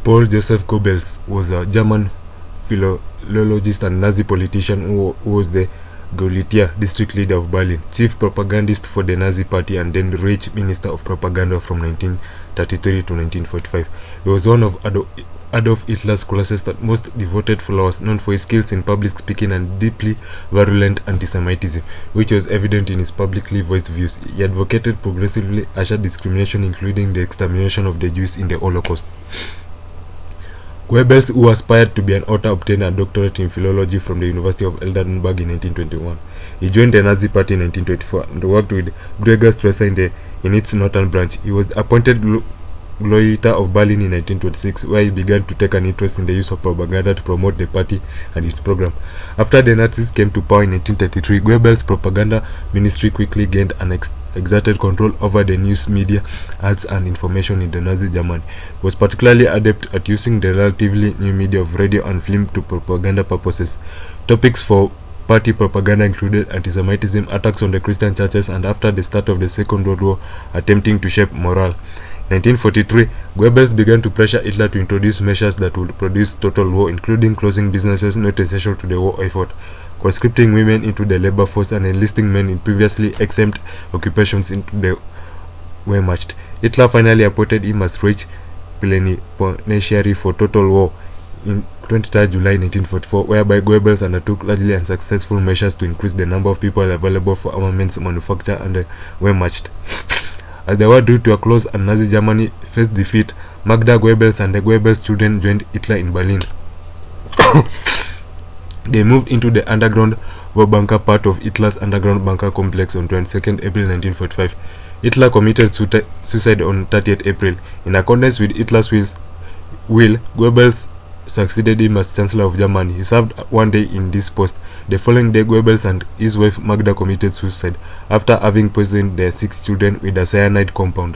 Paul Joseph Goebbels was a German philologist and Nazi politician who was the Gauleiter district leader of Berlin, chief propagandist for the Nazi party, and then Reich minister of propaganda from 1933 to 1945. He was one of Adolf Hitler's closest and most devoted followers, known for his skills in public speaking and deeply virulent anti-Semitism, which was evident in his publicly voiced views. He advocated progressively harsher discrimination, including the extermination of the Jews in the Holocaust. Goebbels, who aspired to be an author, obtained a doctorate in philology from the University of Heidelberg in 1921. He joined the Nazi Party in 1924 and worked with Gregor Strasser in its northern branch. He was appointed Gauleiter of Berlin in 1926, where he began to take an interest in the use of propaganda to promote the party and its program. After the Nazis came to power in 1933, Goebbels' propaganda ministry quickly gained and exerted control over the news media, arts, and information in the Nazi Germany. He was particularly adept at using the relatively new media of radio and film to propaganda purposes. Topics for party propaganda included anti-Semitism, attacks on the Christian churches, and after the start of the Second World War, attempting to shape morale. 1943, Goebbels began to pressure Hitler to introduce measures that would produce total war, including closing businesses not essential to the war effort, conscripting women into the labor force, and enlisting men in previously exempt occupations into the Wehrmacht. Hitler finally appointed him as Reich plenipotentiary for total war in 23 July 1944, whereby Goebbels undertook largely unsuccessful measures to increase the number of people available for armaments manufacture and the Wehrmacht. As the war drew to a close and Nazi Germany faced defeat, Magda Goebbels and the Goebbels children joined Hitler in Berlin. They moved into the underground war bunker part of Hitler's underground bunker complex on 22nd April 1945. Hitler committed suicide on 30th April. In accordance with Hitler's will, Goebbels succeeded him as Chancellor of Germany. He served one day in this post. The following day, Goebbels and his wife Magda committed suicide after having poisoned their 6 children with a cyanide compound.